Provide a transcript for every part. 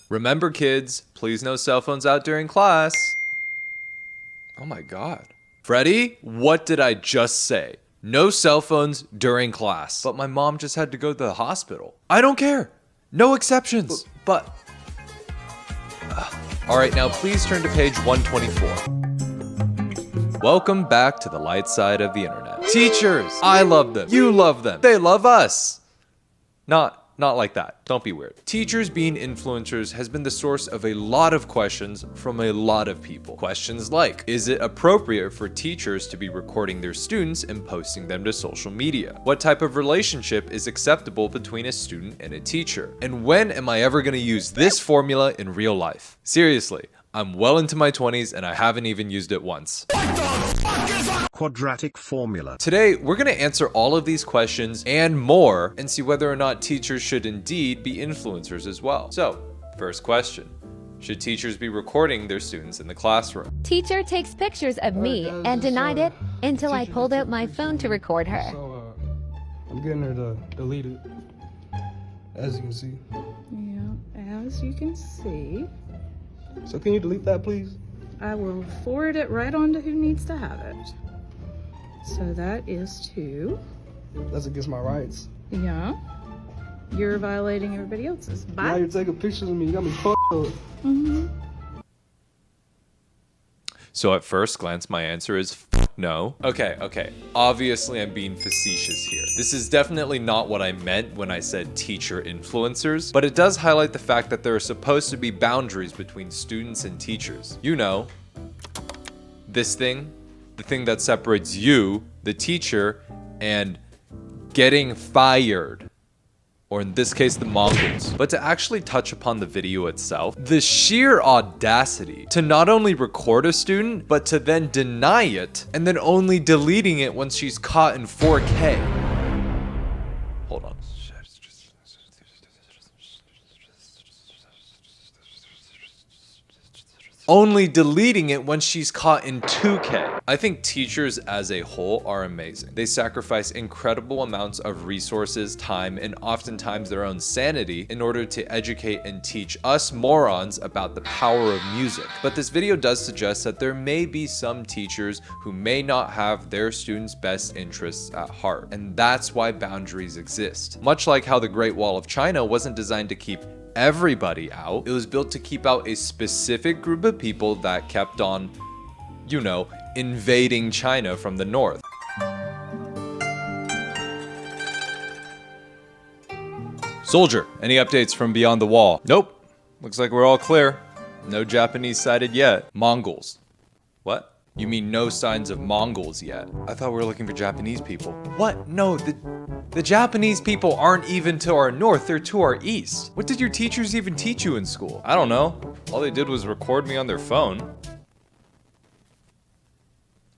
Remember kids, please no cell phones out during class. Oh my God. Freddie, what did I just say? No cell phones during class. But my mom just had to go to the hospital. I don't care. No exceptions. But all right, now please turn to page 124. Welcome back to the light side of the internet. Teachers, I love them. You love them. They love us. Not like that. Don't be weird. Teachers being influencers has been the source of a lot of questions from a lot of people. Questions like, is it appropriate for teachers to be recording their students and posting them to social media? What type of relationship is acceptable between a student and a teacher? And when am I ever going to use this formula in real life? Seriously, I'm well into my 20s and I haven't even used it once. Quadratic formula. Today, we're going to answer all of these questions and more and see whether or not teachers should indeed be influencers as well. So, first question. Should teachers be recording their students in the classroom? Teacher takes pictures of me and denied it until I pulled out my phone to record her. So, I'm getting her to delete it, as you can see. Yeah, as you can see. So can you delete that, please? I will forward it right on to who needs to have it. So that is to, That's against my rights. yeah, you're violating everybody else's. Now Bye. you're taking pictures of me. You got me fucked up. So at first glance, my answer is no. Okay. Obviously, I'm being facetious here. This is definitely not what I meant when I said teacher influencers, but it does highlight the fact that there are supposed to be boundaries between students and teachers. You know, this thing, the thing that separates you, the teacher, and getting fired. Or in this case, the Mongols. But to actually touch upon the video itself, the sheer audacity to not only record a student, but to then deny it, and then only deleting it once she's caught in 4K. Hold on. Only deleting it when she's caught in 2K. I think teachers as a whole are amazing. They sacrifice incredible amounts of resources, time, and oftentimes their own sanity in order to educate and teach us morons about the power of music. But this video does suggest that there may be some teachers who may not have their students' best interests at heart. And that's why boundaries exist. Much like how the Great Wall of China wasn't designed to keep everybody out. It was built to keep out a specific group of people that kept on, you know, invading China from the north. Soldier, any updates from beyond the wall? Nope. Looks like we're all clear. No Japanese sighted yet. Mongols. What? You mean no signs of Mongols yet? I thought we were looking for Japanese people. What? No, the Japanese people aren't even to our north, they're to our east. What did your teachers even teach you in school? I don't know. All they did was record me on their phone.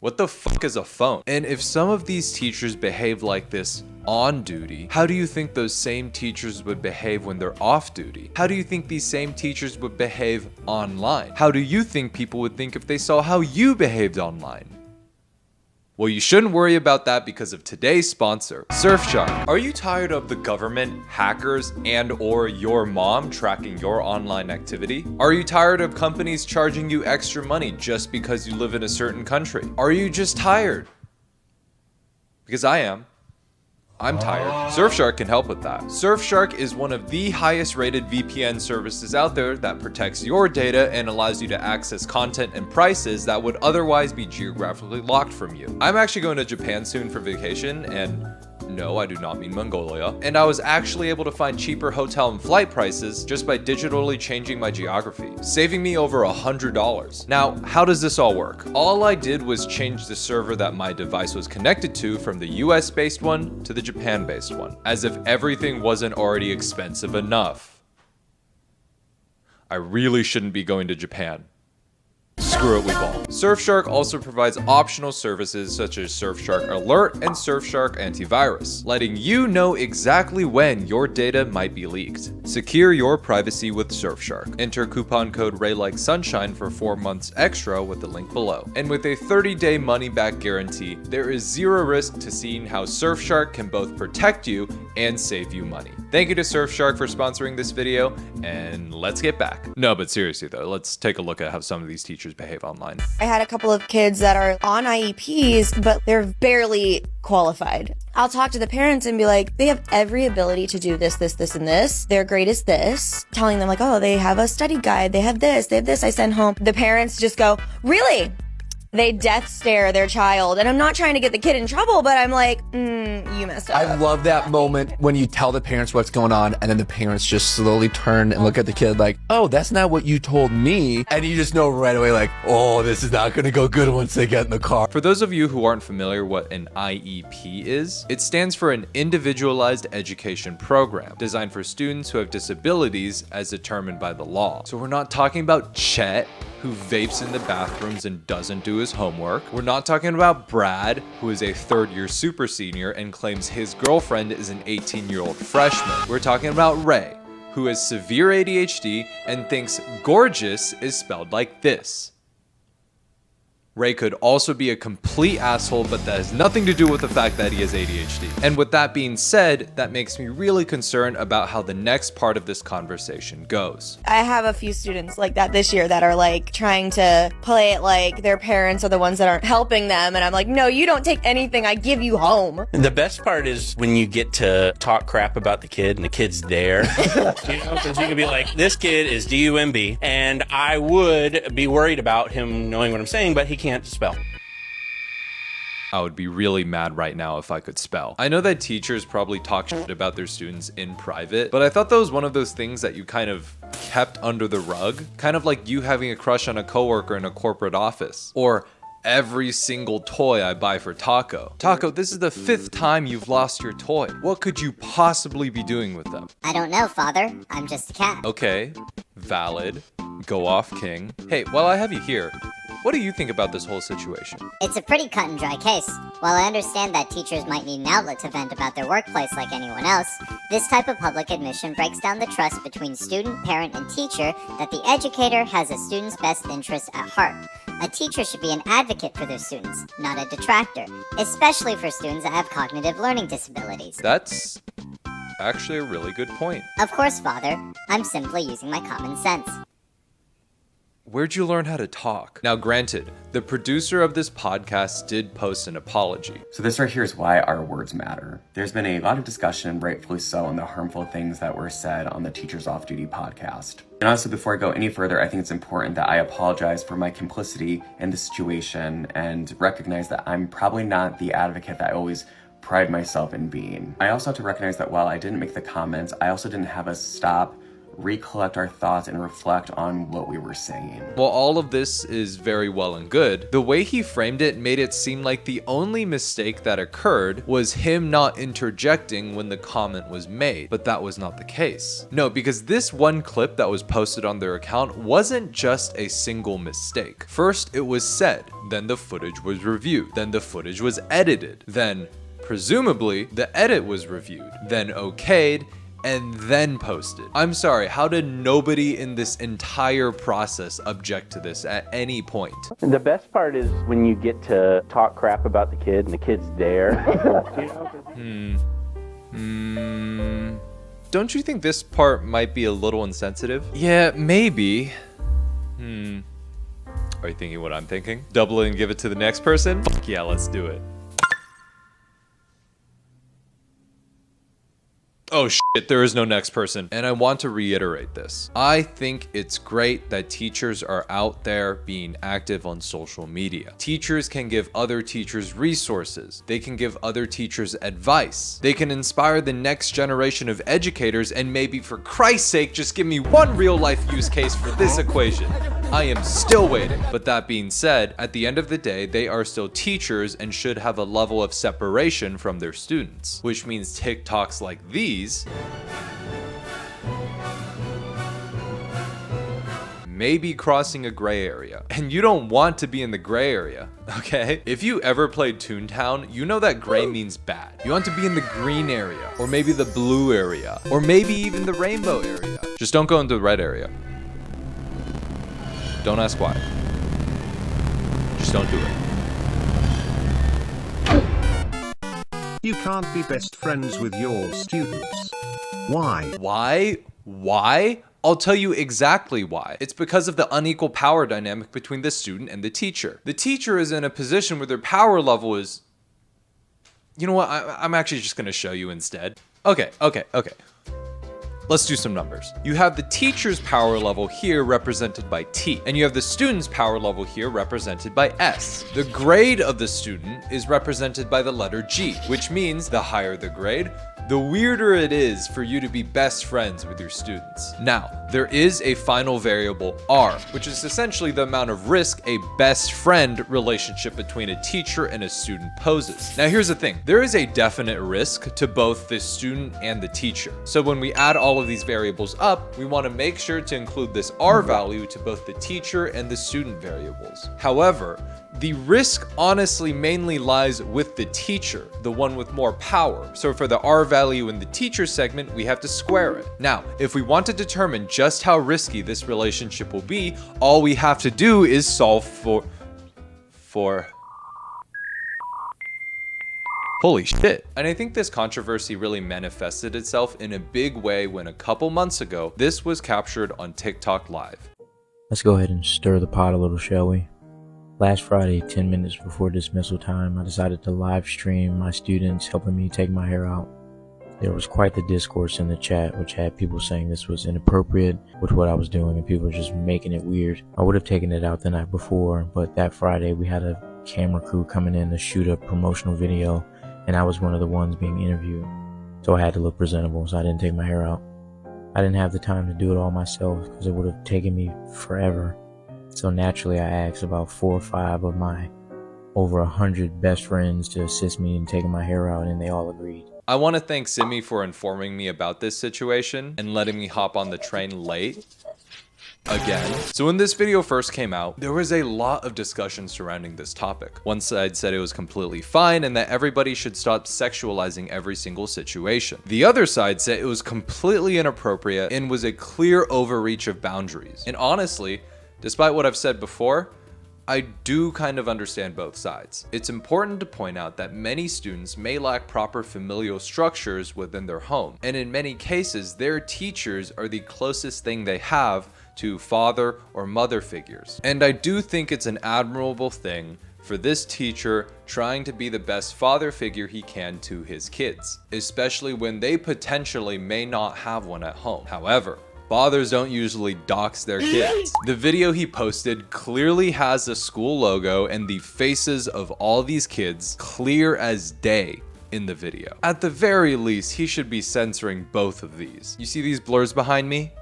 What the fuck is a phone? And if some of these teachers behave like this on duty, how do you think those same teachers would behave when they're off duty? How do you think these same teachers would behave online? How do you think people would think if they saw how you behaved online? Well, you shouldn't worry about that because of today's sponsor, Surfshark. Are you tired of the government, hackers, and/or your mom tracking your online activity? Are you tired of companies charging you extra money just because you live in a certain country? Are you just tired? Because I am. I'm tired. Surfshark can help with that. Surfshark is one of the highest rated VPN services out there that protects your data and allows you to access content and prices that would otherwise be geographically locked from you. I'm actually going to Japan soon for vacation, and no, I do not mean Mongolia. And I was actually able to find cheaper hotel and flight prices just by digitally changing my geography, saving me over $100. Now, how does this all work? All I did was change the server that my device was connected to from the US-based one to the Japan-based one, as if everything wasn't already expensive enough. I really shouldn't be going to Japan. screw it, we ball. Surfshark also provides optional services such as Surfshark Alert and Surfshark Antivirus, letting you know exactly when your data might be leaked. Secure your privacy with Surfshark. Enter coupon code RayLikeSunshine for 4 months extra with the link below. And with a 30-day money-back guarantee, there is zero risk to seeing how Surfshark can both protect you and save you money. Thank you to Surfshark for sponsoring this video, and let's get back. No, but seriously though, let's take a look at how some of these teachers behave online. I had a couple of kids that are on IEPs, but they're barely qualified. I'll talk to the parents and be like, they have every ability to do this, this, this, and this. Their grade is this. Telling them like, oh, they have a study guide. They have this, they have this. I send home. The parents just go, really? They death stare their child. And I'm not trying to get the kid in trouble, but I'm like, you messed up. I love that moment when you tell the parents what's going on and then the parents just slowly turn and look at the kid like, oh, that's not what you told me. And you just know right away like, oh, this is not going to go good once they get in the car. For those of you who aren't familiar what an IEP is, it stands for an Individualized Education Program, designed for students who have disabilities as determined by the law. So we're not talking about Chet, who vapes in the bathrooms and doesn't do his homework. We're not talking about Brad, who is a third-year super senior and claims his girlfriend is an 18-year-old freshman. We're talking about Ray, who has severe ADHD and thinks gorgeous is spelled like this. Ray could also be a complete asshole, but that has nothing to do with the fact that he has ADHD. And with that being said, that makes me really concerned about how the next part of this conversation goes. I have a few students like that this year that are like trying to play it like their parents are the ones that aren't helping them. And I'm like, no, you don't take anything I give you home. And the best part is when you get to talk crap about the kid and the kid's there. Because you can be like, this kid is DUMB, and I would be worried about him knowing what I'm saying, but he can't spell. I would be really mad right now if I could spell. I know that teachers probably talk shit about their students in private, but I thought that was one of those things that you kind of kept under the rug. Kind of like you having a crush on a coworker in a corporate office. Or every single toy I buy for Taco. Taco, this is the 5th time you've lost your toy. What could you possibly be doing with them? I don't know, Father. I'm just a cat. Okay, valid. Go off, King. Hey, while I have you here, what do you think about this whole situation? It's a pretty cut and dry case. While I understand that teachers might need an outlet to vent about their workplace like anyone else, this type of public admission breaks down the trust between student, parent, and teacher that the educator has a student's best interest at heart. A teacher should be an advocate for their students, not a detractor, especially for students that have cognitive learning disabilities. That's actually a really good point. Of course, Father. I'm simply using my common sense. Where'd you learn how to talk? Now, granted, the producer of this podcast did post an apology. So this right here is why our words matter. There's been a lot of discussion, rightfully so, on the harmful things that were said on the Teachers Off Duty podcast. And also, before I go any further, I think it's important that I apologize for my complicity in the situation and recognize that I'm probably not the advocate that I always pride myself in being. I also have to recognize that while I didn't make the comments, I also didn't have us stop, recollect our thoughts, and reflect on what we were saying. While all of this is very well and good, the way he framed it made it seem like the only mistake that occurred was him not interjecting when the comment was made, but that was not the case. No, because this one clip that was posted on their account wasn't just a single mistake. First, it was said, then the footage was reviewed, then the footage was edited, then, presumably, the edit was reviewed, then okayed, and then posted. I'm sorry, how did nobody in this entire process object to this at any point? And the best part is when you get to talk crap about the kid and the kid's there. Don't you think this part might be a little insensitive? Yeah, maybe. Are you thinking what I'm thinking? Double it and give it to the next person? Fuck yeah, let's do it. Oh shit, there is no next person. And I want to reiterate this. I think it's great that teachers are out there being active on social media. Teachers can give other teachers resources. They can give other teachers advice. They can inspire the next generation of educators, and maybe for Christ's sake, just give me one real life use case for this equation. I am still waiting. But that being said, at the end of the day, they are still teachers and should have a level of separation from their students, which means TikToks like these maybe crossing a gray area. And you don't want to be in the gray area, okay? If you ever played Toontown, you know that gray means bad. You want to be in the green area, or maybe the blue area, or maybe even the rainbow area. Just don't go into the red area. Don't ask why. Just don't do it. You can't be best friends with your students. Why? Why? I'll tell you exactly why. It's because of the unequal power dynamic between the student and the teacher. The teacher is in a position where their power level is... You know what? I'm actually just going to show you instead. Okay. Let's do some numbers. You have the teacher's power level here represented by T, and you have the student's power level here represented by S. The grade of the student is represented by the letter G, which means the higher the grade, the weirder it is for you to be best friends with your students. Now, there is a final variable R, which is essentially the amount of risk a best friend relationship between a teacher and a student poses. Now, here's the thing. There is a definite risk to both the student and the teacher. So when we add all of these variables up, we want to make sure to include this R value to both the teacher and the student variables. However, the risk honestly mainly lies with the teacher, the one with more power. So for the R value in the teacher segment, we have to square it. Now, if we want to determine just how risky this relationship will be, all we have to do is solve for holy shit. And I think this controversy really manifested itself in a big way when a couple months ago, this was captured on TikTok Live. Let's go ahead and stir the pot a little, shall we? Last Friday, 10 minutes before dismissal time, I decided to live stream my students helping me take my hair out. There was quite the discourse in the chat, which had people saying this was inappropriate with what I was doing and people were just making it weird. I would have taken it out the night before, but that Friday we had a camera crew coming in to shoot a promotional video and I was one of the ones being interviewed. So I had to look presentable, so I didn't take my hair out. I didn't have the time to do it all myself because it would have taken me forever. So naturally I asked about 4 or 5 of my over 100 best friends to assist me in taking my hair out and they all agreed. I want to thank Simi for informing me about this situation and letting me hop on the train late again. So when this video first came out, there was a lot of discussion surrounding this topic. One side said it was completely fine and that everybody should stop sexualizing every single situation. The other side said it was completely inappropriate and was a clear overreach of boundaries. And honestly, despite what I've said before, I do kind of understand both sides. It's important to point out that many students may lack proper familial structures within their home, and in many cases, their teachers are the closest thing they have to father or mother figures. And I do think it's an admirable thing for this teacher trying to be the best father figure he can to his kids, especially when they potentially may not have one at home. However, fathers don't usually dox their kids. The video he posted clearly has the school logo and the faces of all these kids clear as day in the video. At the very least, he should be censoring both of these. You see these blurs behind me?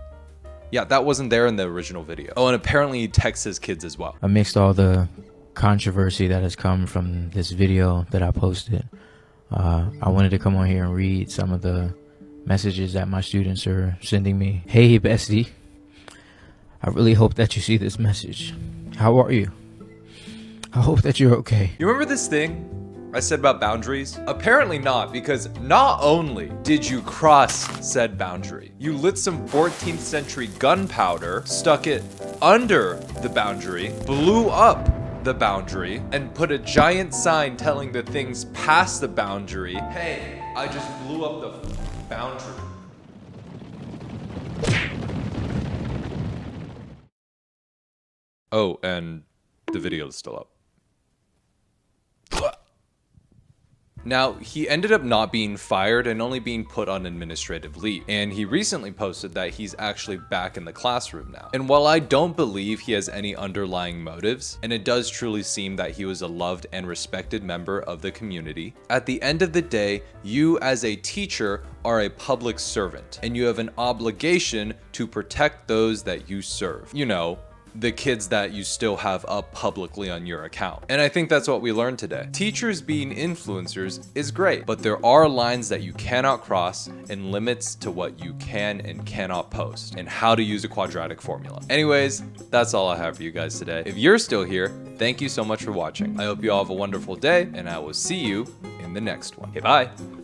Yeah, that wasn't there in the original video. Oh, and apparently he texts his kids as well. Amidst all the controversy that has come from this video that I posted, I wanted to come on here and read some of the messages that my students are sending me. Hey bestie, I really hope that you see this message. How are you? I hope that you're okay. You remember this thing I said about boundaries? Apparently not, because not only did you cross said boundary, you lit some 14th century gunpowder, stuck it under the boundary, blew up the boundary, and put a giant sign telling the things past the boundary, hey, I just blew up the boundary. Oh, and the video is still up. Now, he ended up not being fired and only being put on administrative leave. And he recently posted that he's actually back in the classroom now. And while I don't believe he has any underlying motives, and it does truly seem that he was a loved and respected member of the community, at the end of the day, you as a teacher are a public servant, and you have an obligation to protect those that you serve. You know, the kids that you still have up publicly on your account. And I think that's what we learned today. Teachers being influencers is great, but there are lines that you cannot cross and limits to what you can and cannot post, and how to use a quadratic formula. Anyways, that's all I have for you guys today. If you're still here, thank you so much for watching. I hope you all have a wonderful day, and I will see you in the next one. Okay, bye.